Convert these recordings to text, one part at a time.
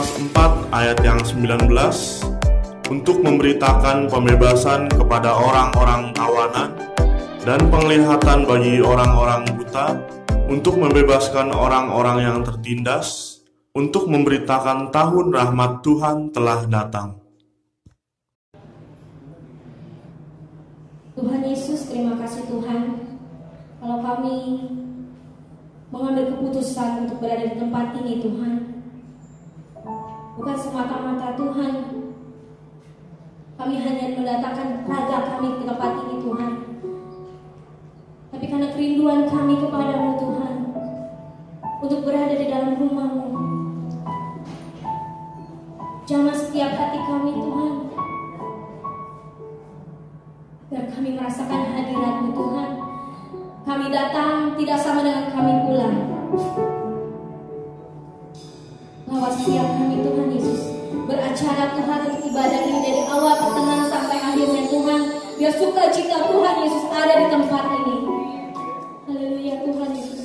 Lukas 4 ayat yang 19 untuk memberitakan pembebasan kepada orang-orang tawanan dan penglihatan bagi orang-orang buta, untuk membebaskan orang-orang yang tertindas, untuk memberitakan tahun rahmat Tuhan telah datang. Tuhan Yesus, terima kasih Tuhan. Kalau kami mengambil keputusan untuk berada di tempat ini Tuhan, bukan semata-mata Tuhan kami hanya mendatangkan raga kami ke tempat ini Tuhan, tapi karena kerinduan kami kepadamu Tuhan, untuk berada di dalam rumah-Mu. Jamah setiap hati kami Tuhan, biar kami merasakan hadirat-Mu Tuhan. Kami datang tidak sama dengan kami pulang. Lawat setiap kami Tuhan Yesus, beracara Tuhan untuk ibadah ini dari awal pertengahan sampai akhirnya Tuhan. Biar sukacita Tuhan Yesus ada di tempat ini. Haleluya Tuhan Yesus.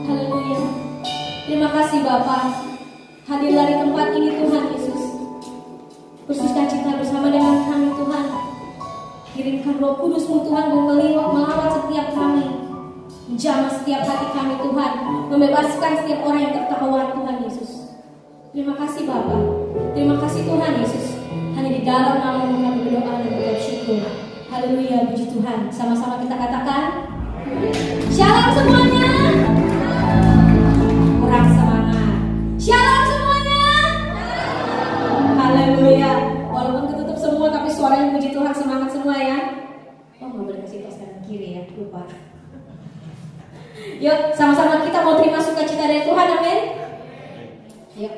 Haleluya. Terima kasih Bapa, hadirlah di tempat ini Tuhan Yesus. Bersukacita bersama dengan kami Tuhan. Kirimkan Roh Kudus-Mu Tuhan melawat setiap kami, menjamah setiap hati kami Tuhan, membebaskan setiap orang yang tertawan Tuhan Yesus. Terima kasih Bapa, terima kasih Tuhan Yesus. Hanya di dalam nama-Mu kami berdoa dan mengucap syukur. Haleluya, puji Tuhan. Sama-sama kita katakan Shalom semuanya. Kurang semangat. Shalom semuanya. Haleluya. Walaupun ketutup semua tapi suaranya puji Tuhan, semangat semua ya. Oh, nggak boleh kasih tos kanan kiri ya, lupa. Yuk, sama-sama kita mau terima sukacita dari Tuhan, amin. Yuk.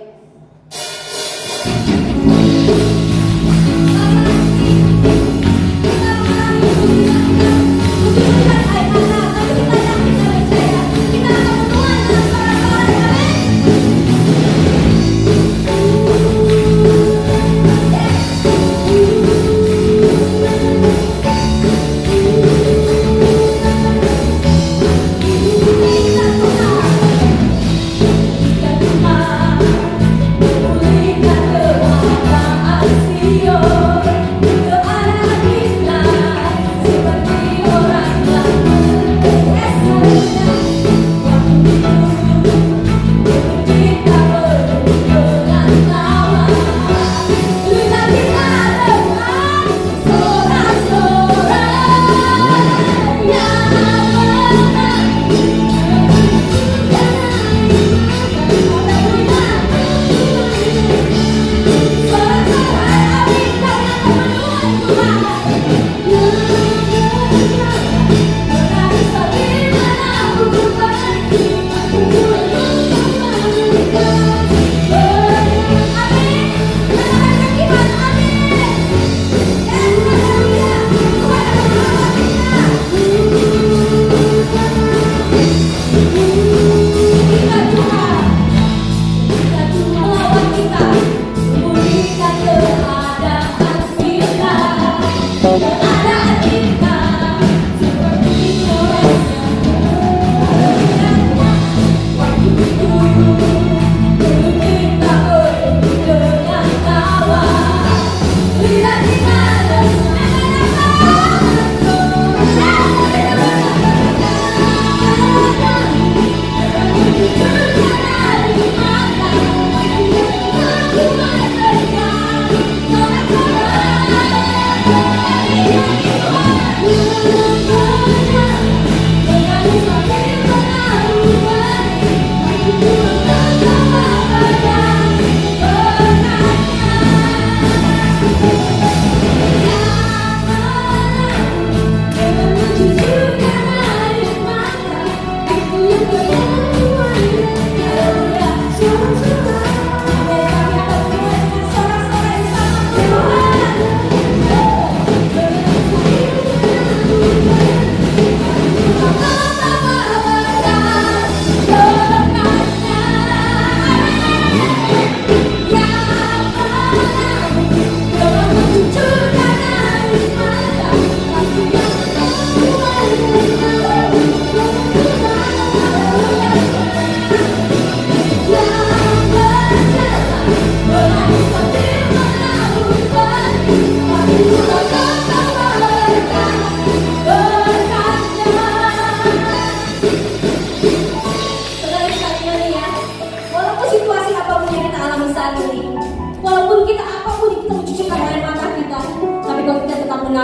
Pulihkan keadaan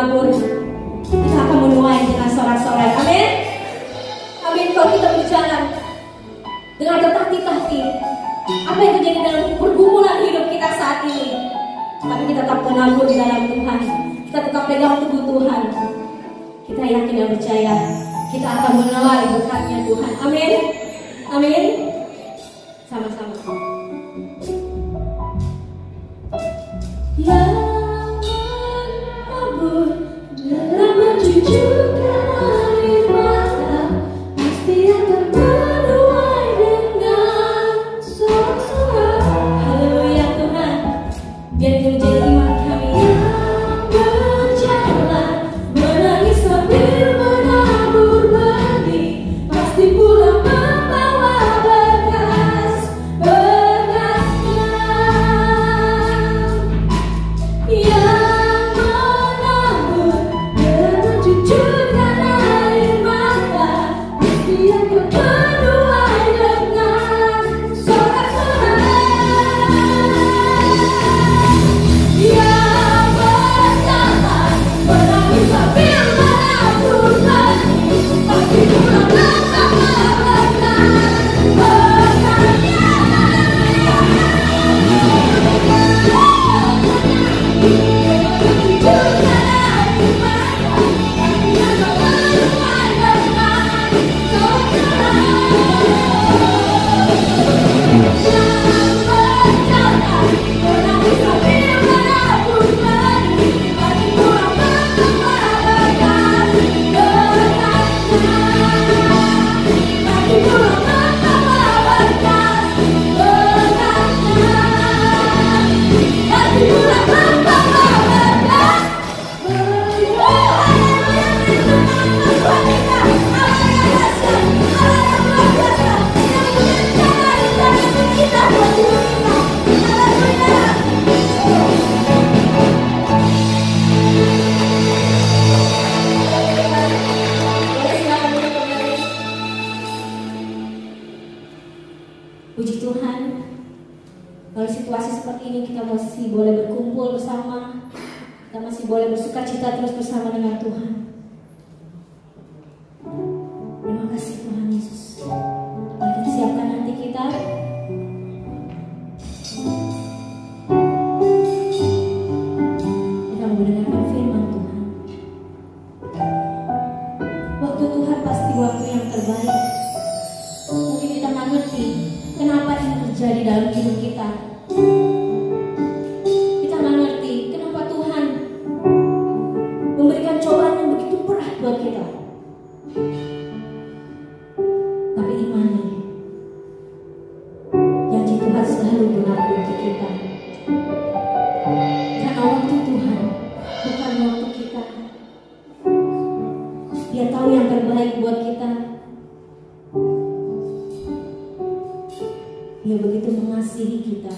menabur, kita akan menuai dengan sorak-sorai. Amin. Amin. Kalau kita berjalan dengan tertatih-tatih, apa yang terjadi dalam pergumulan hidup kita saat ini, tapi kita tetap menabur di dalam Tuhan, kita tetap pegang tubuh Tuhan, kita yakin dan percaya kita akan menuai berkatnya Tuhan. Amin. Amin. Sama-sama. Yang menabur dalam mencucurkan air mata, pasti akan menuai dengan sorak-sorai. Haleluya Tuhan. Biar itu menjadi iman kami. Yang berjalan menangis sambil menabur benih, pasti pulang membawa berkatnya. Yang menabur dan mencucurkan air mata, pasti akan menuai dengan sorak-sorai. Yang berjalan menangis sambil menabur benih, pasti pulang membawa berkatnya. Puji Tuhan, kalau situasi seperti ini kita masih boleh berkumpul bersama, kita masih boleh bersuka cita terus bersama dengan Tuhan. Terima kasih Tuhan Yesus. Mari kita siapkan hati kita. Kita mau mendengarkan firman Tuhan. Waktu Tuhan pasti waktu yang terbaik. Mungkin kita nggak ngerti kenapa ini terjadi dalam hidup kita. Kita nggak ngerti kenapa Tuhan memberikan cobaan yang begitu berat buat kita. Tapi imani, janji Tuhan selalu berlaku untuk kita. Karena waktu Tuhan bukan waktu kita. Dia tahu yang terbaik buat kita. Dia begitu mengasihi kita.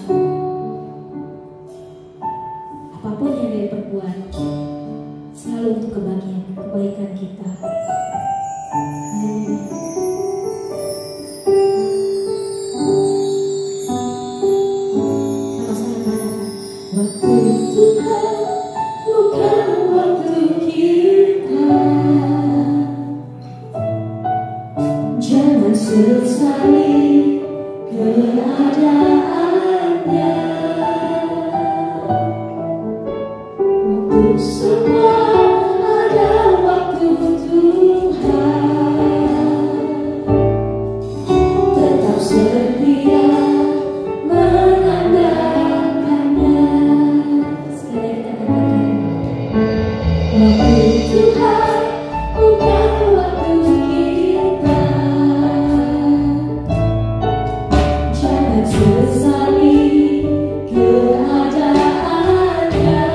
Apapun yang Dia perbuat selalu untuk kebaikan kita. Haleluya. Sama-sama katakan, waktu Tuhan bukan waktu kita. Jangan sesali keadaannya. Untuk semua ada waktu Tuhan. Tetap setia mengandalkannya. Sekali kita katakan, waktu Tuhan bukan waktu kita. Jangan sesali keadaannya.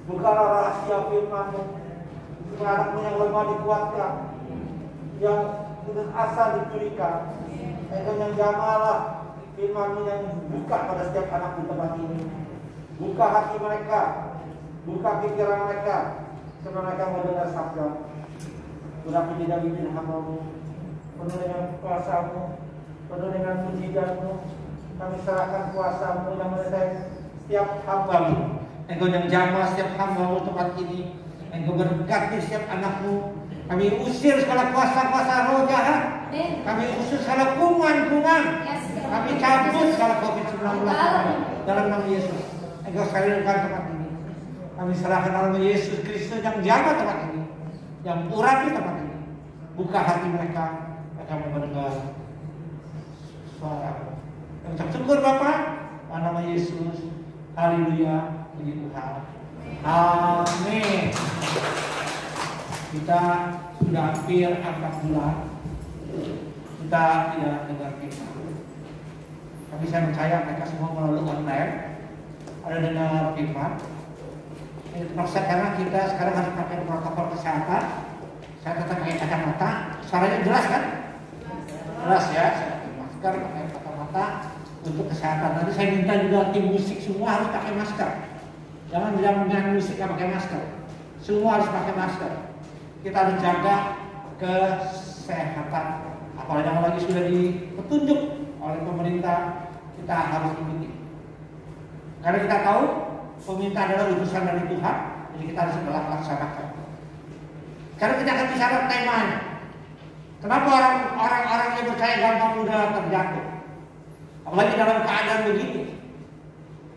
Bukalah rahasia firman-Mu, supaya anakmu yang lemah dikuatkan, yang putus asa dipulihkan. Engkau yang jamalah firman-Mu yang buka pada setiap anak di tempat ini. Buka hati mereka, buka pikiran mereka, supaya mereka mau dengar sabda. Tetapi tidak bimbing hamba-Mu, penuh dengan kuasa-Mu, penuh dengan mujizat-Mu. Kami serahkan kuasa-Mu yang menyertai setiap hamba-Mu. Engkau yang jamah setiap hamba-Mu tempat ini. Engkau berkati setiap anak-Mu. Kami usir segala kuasa-kuasa roh jahat. Kami usir segala kuman-kuman. Kami cabut segala COVID-19 dalam nama Yesus. Engkau salurkan tempat ini. Kami serahkan nama Yesus Kristus yang jamah tempat ini, yang urapi tempat ini. Buka hati mereka mau mendengar suara. Ucap syukur Bapa, dalam nama Yesus. Haleluya, puji Tuhan. Amin. Kita sudah hampir 4 bulan kita tidak dengar firman. Tapi saya percaya mereka semua melalui online ada dengar firman. Ini terpaksa karena kita sekarang harus pakai protokol kesehatan. Saya tetap pakai kacamata. Suaranya jelas kan? Jelas ya. Saya pakai masker, pakai kacamata untuk kesehatan. Nanti saya minta juga tim musik semua harus pakai masker. Jangan bilang musik nggak pakai masker. Semua harus pakai masker. Kita harus jaga kesehatan. Apalagi sudah dipetunjuk oleh pemerintah, kita harus ikuti. Karena kita tahu pemerintah adalah utusan dari Tuhan, jadi kita harus melaksanakan. Karena kita akan bicara temanya. Kenapa orang-orang yang percaya gampang mudah terjatuh? Apalagi dalam keadaan begitu.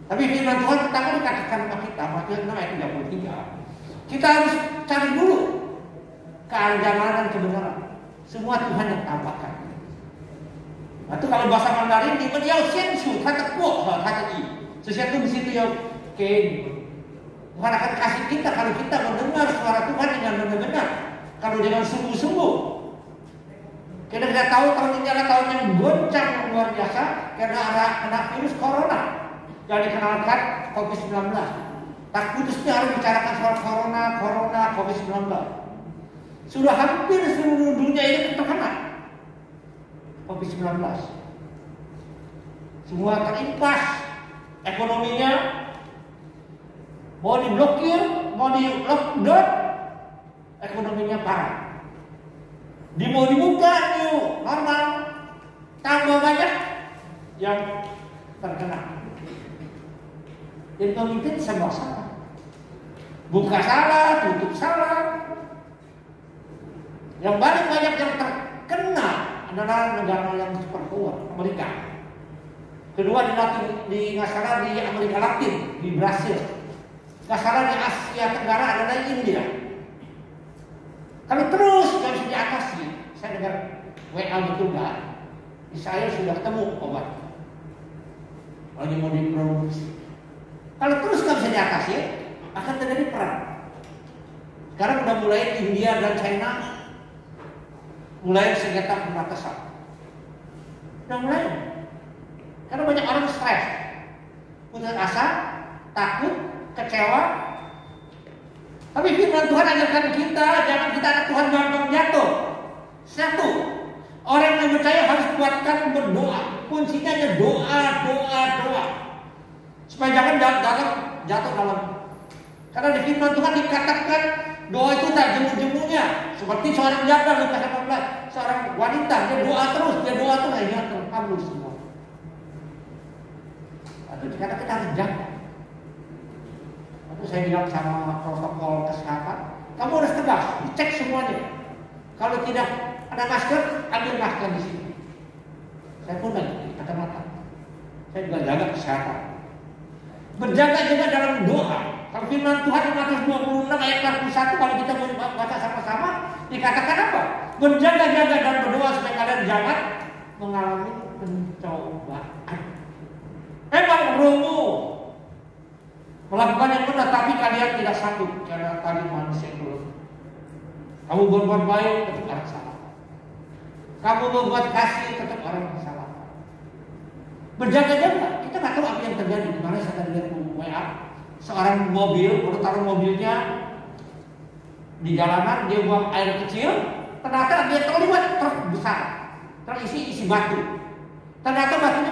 Tapi firman Tuhan pertama dikatakan kepada kita, Matius 6 ayat 33. Kita harus cari dulu keajaran dan kebenaran. Semua Tuhan yang tampakkan. Itu kalau bahasa Mandarin itu dia sensu, kata kuo, kata i. Sesuatu di situ yang Tuhan akan kasih kita kalau kita mendengar suara Tuhan dengan benar-benar. Kalau dengan sungguh-sungguh. Kita tidak tahu tahun ini adalah tahun yang goncang yang luar biasa karena ada virus corona yang dikenalkan COVID-19. Tak putusnya harus bicarakan soal corona, COVID-19. Sudah hampir seluruh dunia ini terkena COVID-19. Semua terimpas, ekonominya mau diblokir, mau di lockdown, ekonominya parah. Mau dibuka new normal, tambah banyak yang terkena. Jadi pemimpin semua salah. Buka salah, tutup salah. Yang paling banyak yang terkena adalah negara yang superpower, Amerika. Kedua di nggak salah di Amerika Latin, di Brasil. Nggak salah di Asia Tenggara adalah India. Kalau terus nggak bisa diatasi, saya dengar WA betul nggak? Israel sudah ketemu obat, lagi mau diproduksi. Kalau terus nggak bisa diatasi, akan terjadi perang. Sekarang udah mulai India dan China mulai sengketa perbatasan. Udah mulai. Karena banyak orang stres, putus asa, takut, kecewa. Tapi firman Tuhan ajarkan kita, jangan kita anak Tuhan gampang jatuh. Satu, orang yang percaya harus kuatkan berdoa. Kuncinya hanya doa. Supaya jangan jatuh dalam. Karena di firman Tuhan dikatakan doa itu tak jemu-jemunya. Seperti seorang janda Lukas 18, seorang wanita dia doa terus akhirnya terkabul semua. Itu dikatakan kita harus jaga. Aku saya bilang sama protokol kesehatan, kamu harus tegas, dicek semuanya. Kalau tidak ada masker, ambil masker di sini. Saya pun lagi kacamata. Saya juga jaga kesehatan. Berjaga-jaga dalam doa. Kalau firman Tuhan di Matius 26 ayat 41 kalau kita mau baca sama-sama dikatakan apa? Berjaga-jaga dan berdoa supaya kalian jangan mengalami pencobaan. Memang romo melakukan yang benar tapi kalian tidak sanggup karena tadi manusia belum. Kamu berbuat baik tetap orang salah. Kamu berbuat kasih tetap orang salah. Berjaga-jaga, kita nggak tahu apa yang terjadi. Di mana saya tadi lihat WA seorang mobil, baru taruh mobilnya di jalanan, dia buang air kecil, ternyata dia terlibat truk besar, terisi batu. Ternyata batunya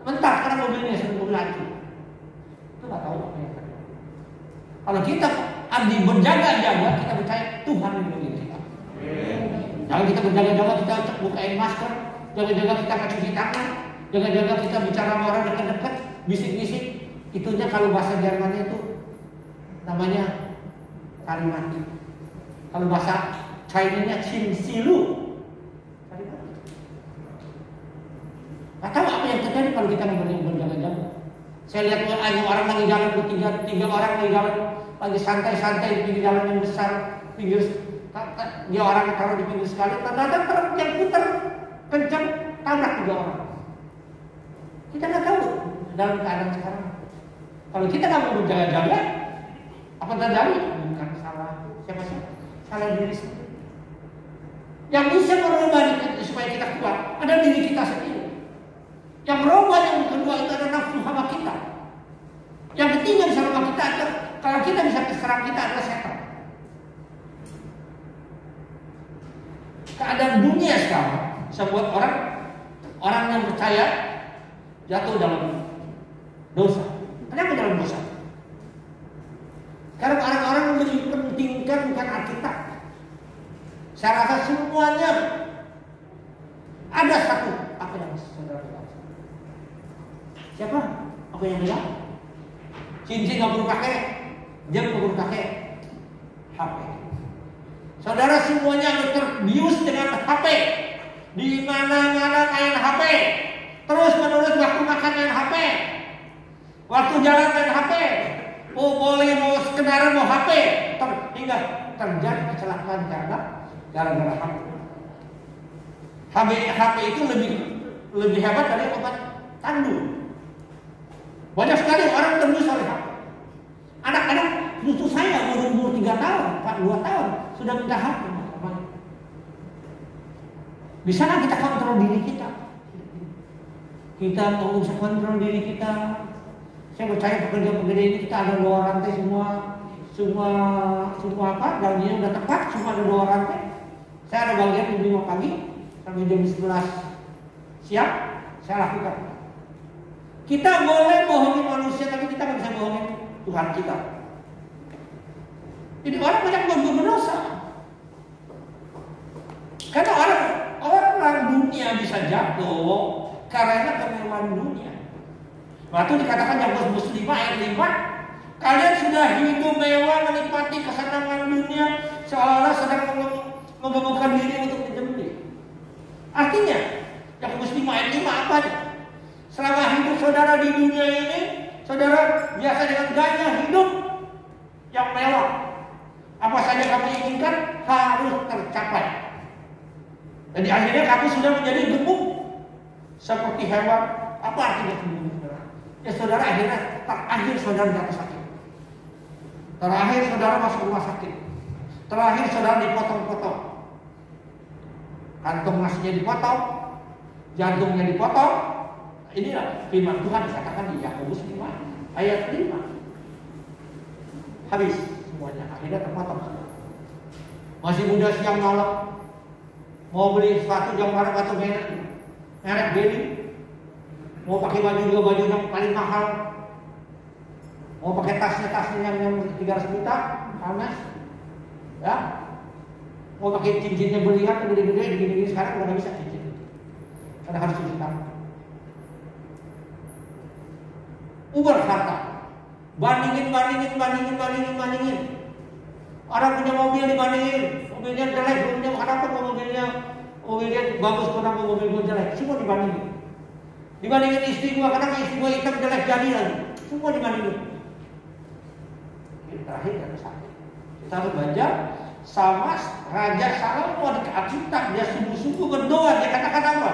mentah karena mobilnya sedang mobil hancur. Itu nggak tahu apa yang terjadi. Kalau kita arti berjaga-jaga, kita percaya Tuhan melindungi kita. Jangan kita berjaga-jaga, kita bukain masker, jaga-jaga kita cuci tangan, jaga-jaga kita bicara sama orang dekat-dekat, bisik-bisik. Itunya kalau bahasa Jermannya itu namanya karimati. Kalau bahasa Chinanya Chinsilu. Gak tahu apa yang terjadi kalau kita berjaga-jaga. Saya lihat orang lagi jalan tiga orang lagi jalan lagi santai-santai di pinggir jalan yang besar, dia orang taruh di pinggir sekali, ternyata truk yang putar kencang tabrak 3 orang. Kita nggak tahu dalam keadaan sekarang. Kalau kita nggak mau berjaga-jaga, apa terjadi? Bukan salah siapa sih? Salah diri sendiri. Yang bisa merubah supaya kita kuat ada diri kita sendiri. Yang merubah yang kedua itu adalah nafsu hawa kita. Yang ketiga di sama kita adalah kalau kita bisa terserang kita adalah setan. Keadaan dunia sekarang sebuah orang yang percaya jatuh dalam dosa. Kenapa dalam dosa? Karena orang-orang lebih pentingkan bukan Alkitab. Saya rasa semuanya ada satu apa yang saudara tahu? Siapa? Apa yang bilang? Cincin nggak perlu pakai, jam nggak perlu pakai, HP. Saudara semuanya terbius dengan HP. Di mana-mana main HP. Terus menerus waktu makan main HP. Waktu jalan main HP. Oh boleh mau kendaraan mau HP. Hingga terjadi kecelakaan karena gara-gara HP. HP itu lebih hebat dari obat tandu. Banyak sekali orang terbius oleh HP. Anak-anak justru saya umur 3 tahun, 2 tahun sudah minta HP. Di sana kita kontrol diri kita. Kita mau bisa kontrol diri kita. Saya percaya pekerja-pekerja ini kita ada 2 rantai semua apa? Janjinya udah tepat, semua ada 2 rantai. Saya ada bagian jam 5 pagi sampai jam 11 siang saya lakukan. Kita boleh bohongi manusia, tapi kita nggak bisa bohongi Tuhan kita. Jadi orang banyak berdosa. Karena orang dunia bisa jatuh karena kemewahan dunia. Waktu dikatakan Yakobus Muslimah ayat 5, kalian sudah hidup mewah menikmati kesenangan dunia seolah-olah sedang mengemukkan diri untuk dijemur. Artinya Yakobus 5 ayat 5 apa? Selama hidup saudara di dunia ini, saudara biasa dengan gaya hidup yang mewah. Apa saja kamu inginkan harus tercapai. Jadi akhirnya kamu sudah menjadi gemuk seperti hewan. Apa artinya gemuk, saudara? Ya saudara akhirnya terakhir saudara jatuh sakit. Terakhir saudara masuk rumah sakit. Terakhir saudara dipotong-potong. Kantong nasinya dipotong, jantungnya dipotong. Inilah firman Tuhan dikatakan di Yakobus 5 ayat 5. Habis semuanya, akhirnya terpotong. Masih muda siang malam mau beli sepatu jam malam atau merek Beli, mau pakai baju juga baju yang paling mahal, mau pakai tasnya yang 300 juta, Hermes, ya, mau pakai cincinnya berlian gede-gede, gini-gini sekarang udah nggak bisa cincin, karena harus cuci tangan. Uber harta, bandingin. Orang punya mobil dibandingin, mobilnya jelek, mobilnya kenapa mobilnya bagus, kenapa mobil gue jelek, semua dibandingin. Dibandingin istri gue, kenapa istri gue hitam jelek jadi lagi, semua dibandingin. Terakhir jatuh sakit. Kita harus belajar sama Raja Salomo di Alkitab, dia sungguh-sungguh berdoa, dia katakan apa?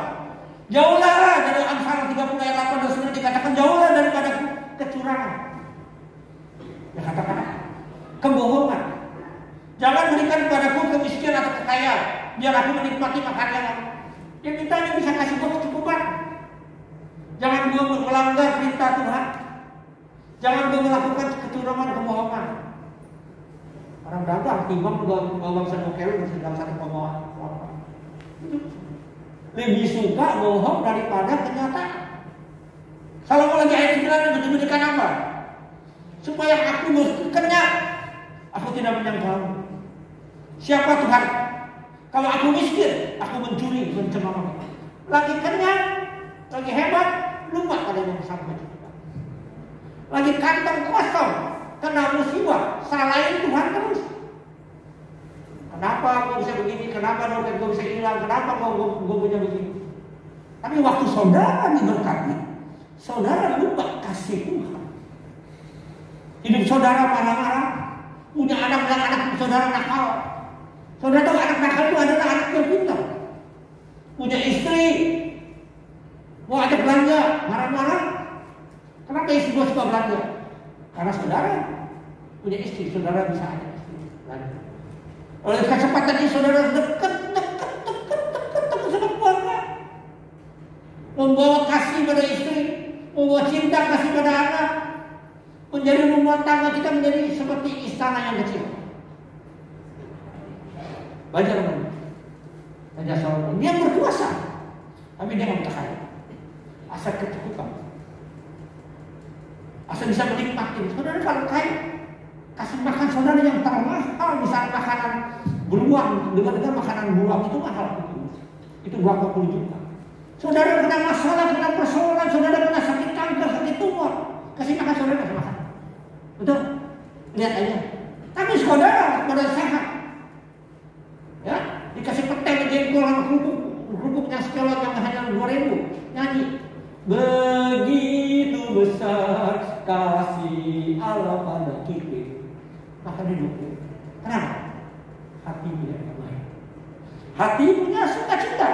Jauhlah dari Amsal 30 ayat 8 dan 9 dikatakan jauhlah daripada kecurangan. Dia katakan kebohongan. Jangan berikan padaku kemiskinan atau kekayaan, biar aku menikmati makanan. Yang mintanya bisa kasih gue kecukupan. Jangan gue melanggar perintah Tuhan. Jangan melakukan kecurangan, kebohongan. Orang dagang timbang bawang satu kilo mesti dalam satu pembawa. Lebih suka bohong daripada kenyataan. Kalau lagi ayat 9 menyebutkan apa? Supaya aku kenyang, aku tidak menyangkal. Siapa Tuhan? Kalau aku miskin, aku mencuri, mencemooh. Lagi kenyang, lagi hebat, lupa pada yang sampai. Lagi kantong kosong, kena musibah, salahin Tuhan terus. Kenapa gue bisa begini? Kenapa dompet gue bisa hilang? Kenapa gue punya begini? Tapi waktu saudara diberkati, saudara lupa kasih Tuhan. Hidup saudara marah-marah, punya anak saudara nakal. Saudara tahu anak nakal itu adalah anak yang pintar. Punya istri, mau ajak belanja, marah-marah. Kenapa istri gue suka belanja? Karena saudara punya istri, saudara bisa ajak istri belanja. Oleh kesempatan ini saudara dekat sama keluarga, membawa kasih pada istri, membawa cinta kasih pada anak, menjadi rumah tangga kita menjadi seperti istana yang kecil. Baca Raja Salomo, dia berkuasa, tapi dia nggak kaya, asal kecukupan. Asal bisa menikmati. Saudara kalau kaya, kasih makan saudara yang termahal, misalnya makanan beruang, dengan makanan beruang itu mahal. Itu berapa puluh juta. Saudara kena masalah, kena persoalan, saudara kena sakit kanker, sakit tumor, kasih makan saudara kasih makan. Betul? Lihat aja. Tapi saudara sehat, ya dikasih petai jengkol kerupuknya sekelot yang hanya 2.000, nyanyi. Begitu besar kasih Allah pada kita, maka hidupnya. Kenapa? Hati punya damai, hati punya sukacita.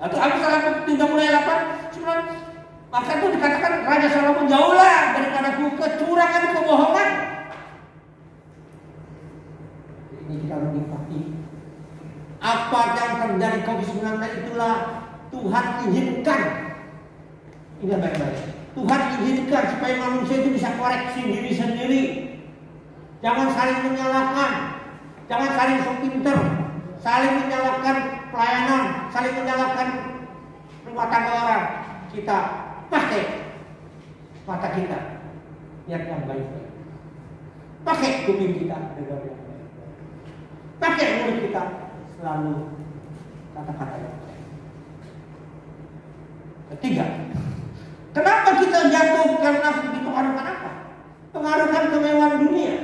Atau Amsal 3:8, maka itu dikatakan Raja Salomo, jauhlah daripada kecurangan, kebohongan. Ini kita harus nikmati. Apa yang terjadi COVID-19 itulah Tuhan izinkan. Ingat baik-baik. Tuhan izinkan supaya manusia itu bisa koreksi diri sendiri. Jangan saling menyalahkan, jangan saling sok pinter, saling menyalahkan pelayanan, saling menyalahkan rumah tangga orang. Kita pakai mata kita, lihat yang baik-baik. Pakai kuping kita, dengar yang baik. Pakai mulut kita, selalu kata-kata yang baik. Ketiga, kenapa kita jatuh karena dipengaruhkan apa? Pengaruhkan kemewahan dunia.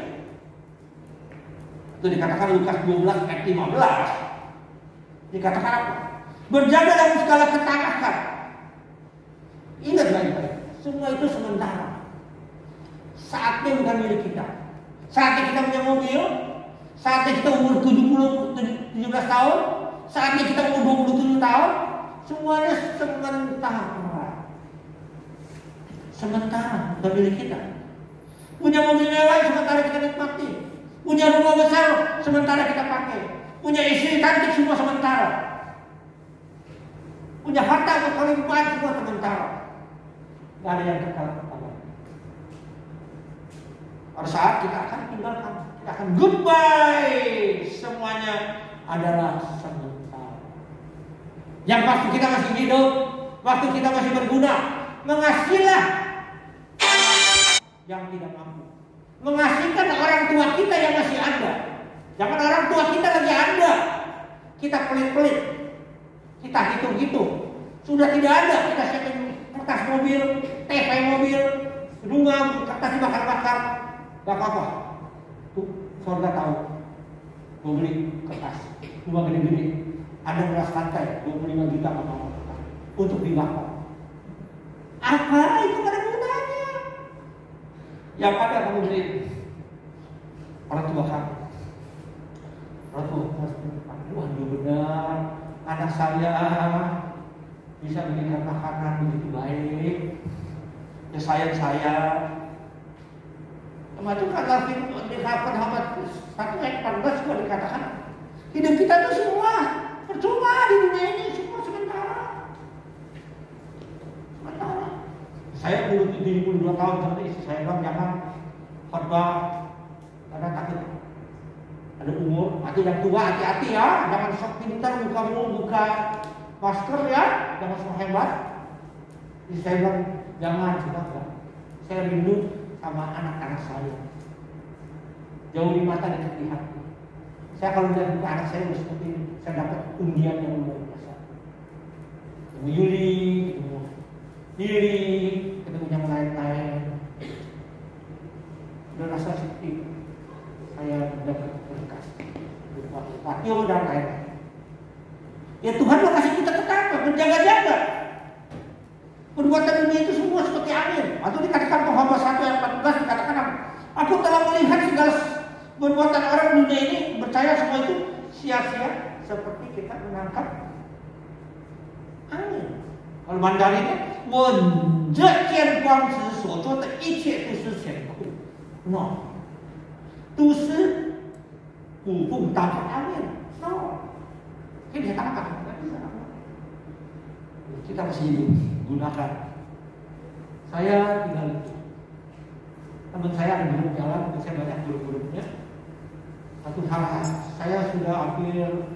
Itu dikatakan Lukas 12 ayat 15. Dikatakan apa? Berjaga dalam segala ketamakan. Ingat baik-baik, semua itu sementara. Saatnya bukan milik kita. Saatnya kita punya mobil, saatnya kita umur 17 tahun, saatnya kita umur 27 tahun, semuanya sementara. Sementara, bukan milik kita. Punya mobil mewah sementara kita nikmati. Punya rumah besar sementara kita pakai. Punya istri cantik semua sementara. Punya harta berkelimpahan semua sementara. Gak ada yang kekal pertama. Pada saat kita akan tinggalkan, kita akan goodbye. Semuanya adalah sementara. Yang waktu kita masih hidup, waktu kita masih berguna, mengasihilah yang tidak mampu. Mengasihkan orang tua kita yang masih ada. Jangan orang tua kita lagi ada, kita pelit-pelit, kita hitung-hitung. Sudah tidak ada, kita siapin kertas mobil, TV mobil, rumah kertas dibakar-bakar. Gak apa-apa. Tuh, saudara tahu. Gue beli kertas, rumah gede-gede. Ada beras lantai, 25 juta apa-apa. Untuk dibakar. Apa itu gak ada gunanya? Yang pada kamu beli orang tua kamu. Orang tua waduh benar, anak saya bisa bikin makanan begitu baik. Ya sayang saya. Kemarin kata di Muhammad 1:14 juga dikatakan hidup kita itu semua percuma di dunia ini, semua sementara. Sementara. Saya 72 tahun sampai istri istri saya bilang jangan khotbah karena takut ada umur. Atau yang tua hati-hati ya, jangan sok pintar buka masker ya, jangan sok hebat. Jadi saya bilang jangan sudah. Saya rindu sama anak-anak saya. Jauh di mata dan di hati. Saya kalau lihat buka anak saya seperti ini, saya dapat undian yang luar biasa. Ketemu Yuli, ketemu Lili, ketemu yang lain-lain. Udah rasa seperti saya dapat berkas, patio dan lain-lain. Ya Tuhan mau kasih kita ketaatan, menjaga-jaga. Perbuatan dunia itu semua seperti angin. Atau dikatakan Yohanes 1 ayat 14 dikatakan apa? Aku telah melihat segala perbuatan orang dunia ini, percaya semua itu sia-sia seperti kita menangkap angin. Kalau Mandarinnya, 我这见光之所做的一切都是显空 ，no， 都是捕风当angin, no， kita bisa tangkap, nggak bisa. Kita mesti gunakan. Saya tinggal itu. Teman saya ada grup jalan, saya banyak grup-grupnya. Satu hal, saya sudah hampir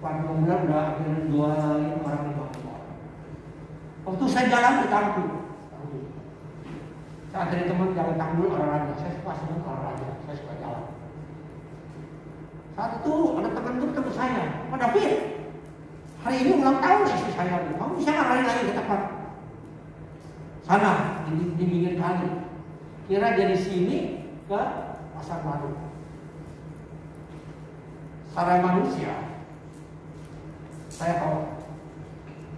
40 bulan, sudah hampir 2 orang 50 orang. Waktu saya jalan di Tangkul, saya ada teman jalan Tangkul olahraga, saya suka senang olahraga, saya suka jalan. Saat itu ada teman itu ketemu saya, Pak David, hari ini ulang tahun istri saya, kamu bisa lari lagi ke tempat sana di pinggir kali, kira dari sini ke Pasar Baru. Secara manusia, saya tahu,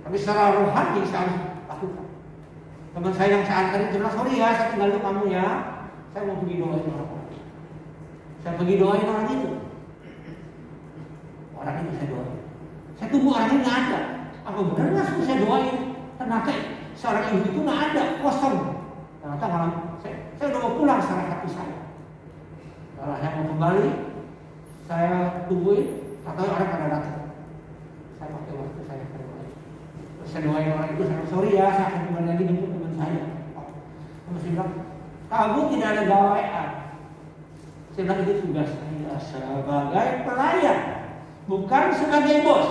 tapi secara rohani saya harus lakukan. Teman saya yang saya antar itu bilang, sorry ya, saya tinggal di kamu ya, saya mau pergi doain orang. Saya pergi doain orang itu. Orang itu saya doain. Saya tunggu orang ini nggak ada. Apa benar nggak saya doain? Ternyata seorang ibu itu nggak ada, kosong. Ternyata malam saya udah mau pulang secara hati saya. Kalau saya mau kembali, saya tungguin, atau orang pada datang. Saya pakai waktu saya kembali. Saya doain orang itu, saya sorry ya, saya akan kembali lagi jemput teman saya. Terus dia bilang, kamu tidak ada gawaian. Saya bilang itu tugas saya sebagai pelayan, bukan sebagai bos.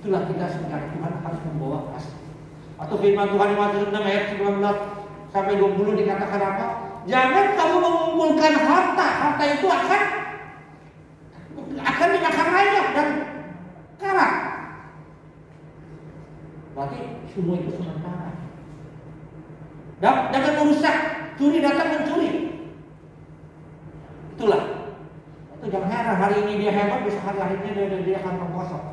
Itulah kita sebagai Tuhan harus membawa kasih. Atau firman Tuhan Matius 6 ayat 19 sampai 20 dikatakan apa? Jangan kamu mengumpulkan harta itu akan dimakan rayap dan karat. Berarti semua itu sementara. Jangan merusak, curi datang mencuri. Itulah. Itu jangan heran hari ini dia hebat, besok hari-harinya dia akan mengkosong.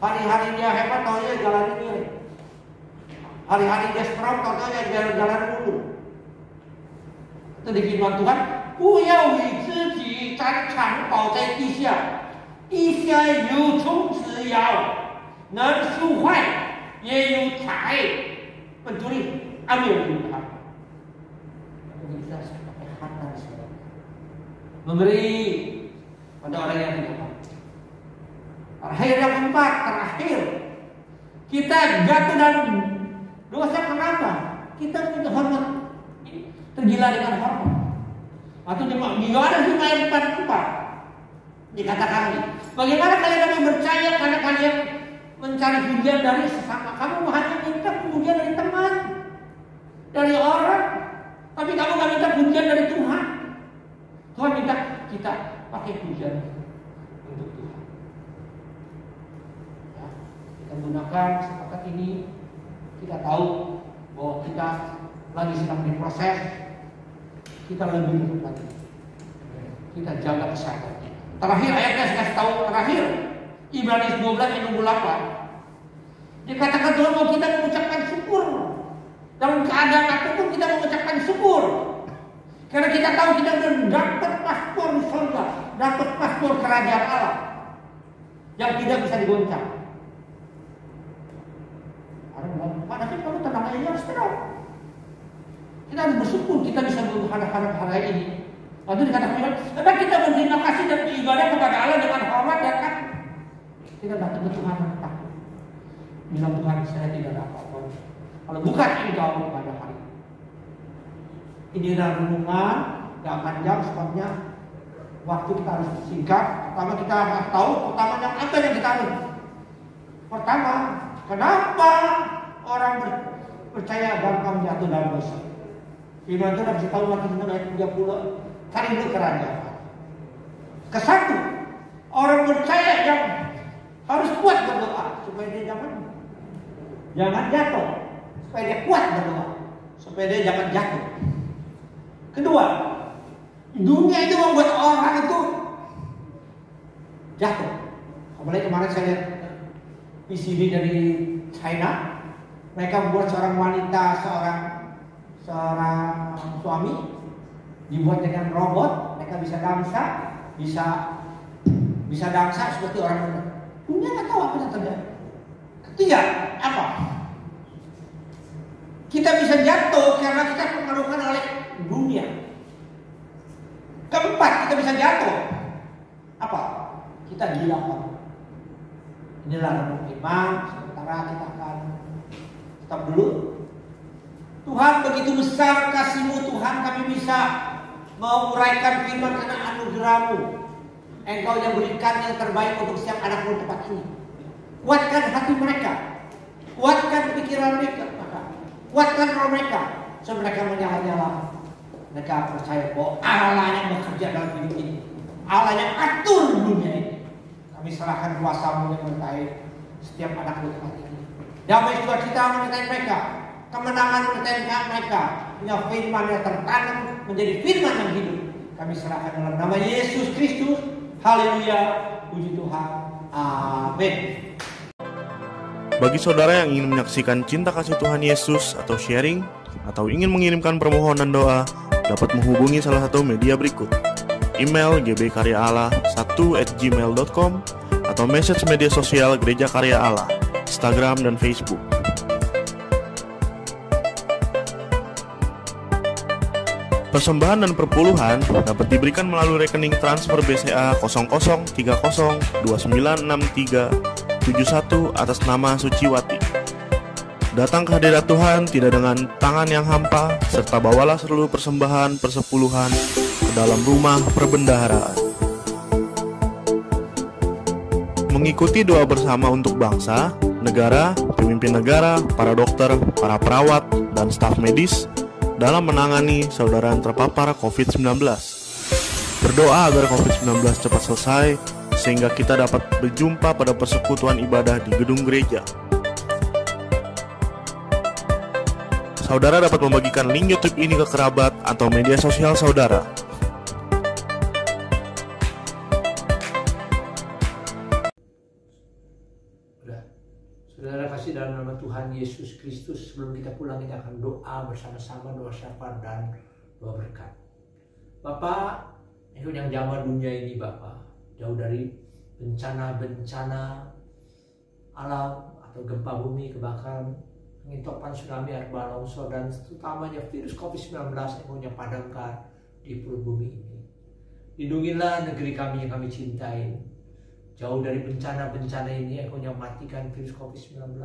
Hari-hari dia hebat, tahu dia jalan miring. Hari-hari dia strong, tahu dia jalan mundur. Itu di firman Tuhan, 不要以自己沾藏宝在地下，地下有虫子咬，能受坏，也有财mencuri, ambil Tuhan. Bisa pakai harta memberi pada orang yang tidak mampu. Terakhir yang keempat, kita jatuh dalam dosa kenapa? Kita punya hormat, tergila dengan hormat. Atau di Yohanes 5 ayat 44 dikatakan ini, bagaimana kalian dapat percaya karena kalian mencari pujian dari sesama? Kamu hanya minta pujian dari teman, dari orang, tapi kamu gak minta pujian dari Tuhan. Tuhan minta kita pakai pujian untuk Tuhan. Ya, kita gunakan kesempatan ini, kita tahu bahwa kita lagi sedang diproses. Kita lebih hidup lagi. Kita jaga kesehatan. Terakhir ayatnya saya kasih tahu terakhir. Ibrani 12 ayat 28. Dikatakan Tuhan mau kita mengucapkan syukur. Dalam keadaan apapun kita mengucapkan syukur. Karena kita tahu kita sudah dapat paspor surga, dapat paspor kerajaan Allah yang tidak bisa digoncang. Ada bilang, Pak David kamu tenang aja, harus tenang. Kita harus bersyukur kita bisa menghadap hari ini. Lalu dikatakan, karena kita berterima kasih dan beribadah kepada Allah dengan hormat dan takut. Kita datang ke Tuhan dengan takut. Bilang Tuhan saya tidak ada apa-apa. Kalau bukan engkau pada hari ini. Inilah renungan, gak panjang sebabnya waktu kita harus singkat. Pertama kita harus tahu pertamanya apa yang kita harus. Pertama, kenapa orang percaya gampang jatuh dalam dosa? Firman Tuhan kasih tahu Matius 6 ayat 30, cari dulu kerajaan. Kesatu, orang percaya yang harus kuat berdoa supaya dia jangan jatuh, supaya dia kuat berdoa, supaya dia jangan jatuh. Kedua, dunia itu membuat orang itu jatuh. Apalagi kemarin saya lihat PCD dari China, mereka membuat seorang wanita, seorang suami dibuat dengan robot, mereka bisa dansa, bisa dansa seperti orang benar. Dunia nggak tahu apa yang terjadi. Ketiga, apa? Kita bisa jatuh karena kita dipengaruhi oleh dunia. Keempat, kita bisa jatuh. Apa? Kita gila orang. Inilah renung iman. Sementara kita akan stop dulu. Tuhan begitu besar kasih-Mu Tuhan, kami bisa menguraikan firman karena anugerah-Mu. Engkau yang berikan yang terbaik untuk setiap anak-Mu tempat ini. Kuatkan hati mereka, kuatkan pikiran mereka, kuatkan roh mereka, supaya mereka menyala-nyala. Mereka percaya bahwa Allah yang bekerja dalam hidup ini, Allah yang atur dunia ini. Kami serahkan kuasa-Mu yang menyertai setiap anak-Mu tempat ini. Damai sukacita menyertai mereka, kemenangan menyertai mereka. Punya firman yang tertanam menjadi firman yang hidup. Kami serahkan dalam nama Yesus Kristus. Haleluya, puji Tuhan. Amin. Bagi saudara yang ingin menyaksikan cinta kasih Tuhan Yesus atau sharing, atau ingin mengirimkan permohonan doa, dapat menghubungi salah satu media berikut: email gbkaryaallah1@gmail.com atau message media sosial Gereja Karya Allah, Instagram dan Facebook. Persembahan dan perpuluhan dapat diberikan melalui rekening transfer BCA 0030296371 atas nama Suciwati. Datang ke hadirat Tuhan tidak dengan tangan yang hampa, serta bawalah seluruh persembahan persepuluhan ke dalam rumah perbendaharaan. Mengikuti doa bersama untuk bangsa, negara, pemimpin negara, para dokter, para perawat, dan staf medis dalam menangani saudara yang terpapar COVID-19. Berdoa agar COVID-19 cepat selesai, sehingga kita dapat berjumpa pada persekutuan ibadah di gedung gereja. Saudara dapat membagikan link YouTube ini ke kerabat atau media sosial saudara. Saudara kasih dalam nama Tuhan Yesus Kristus, sebelum kita pulang kita akan doa bersama-sama, doa syafaat dan doa berkat. Bapak, Engkau yang jamah dunia ini Bapak, jauh dari bencana-bencana alam atau gempa bumi, kebakaran, angin topan, tsunami, air bah, longsor, dan terutamanya virus COVID-19 Engkau yang padamkan di perut bumi ini. Lindungilah negeri kami yang kami cintai. Jauh dari bencana-bencana ini, Engkau yang matikan virus COVID-19.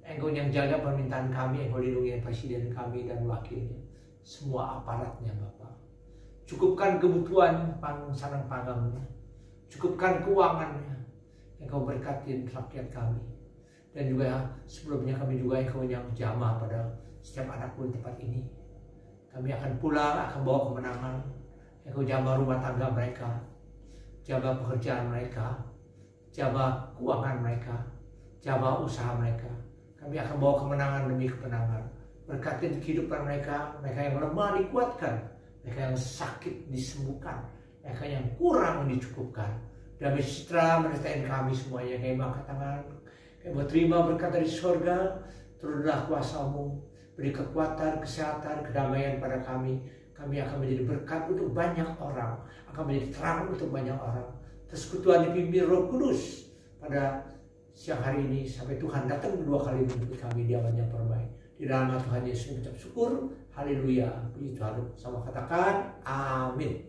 Engkau yang jaga permintaan kami, Engkau lindungi presiden kami dan wakilnya. Semua aparatnya Bapak. Cukupkan kebutuhan sarang pangannya. Cukupkan keuangannya. Engkau berkatin rakyat kami. Dan juga sebelumnya kami juga Engkau yang jamah pada setiap anak pun tempat ini. Kami akan pulang, akan bawa kemenangan. Engkau jamah rumah tangga mereka. Jaga pekerjaan mereka, jaga keuangan mereka, jaga usaha mereka. Kami akan bawa kemenangan demi kemenangan. Berkati kehidupan mereka, mereka yang lemah dikuatkan, mereka yang sakit disembuhkan, mereka yang kurang dicukupkan. Damai sejahtera menyertai kami semuanya. Kami angkat tangan, kami mau terima berkat dari surga. Turunlah kuasa-Mu, beri kekuatan, kesehatan, kedamaian pada kami. Kami akan menjadi berkat untuk banyak orang, akan menjadi terang untuk banyak orang. Persekutuan dipimpin Roh Kudus pada siang hari ini sampai Tuhan datang kedua kali menjemput kami di awan yang terbaik. Di dalam nama Tuhan Yesus mengucap syukur, haleluya, puji Tuhan. Sama katakan, amin.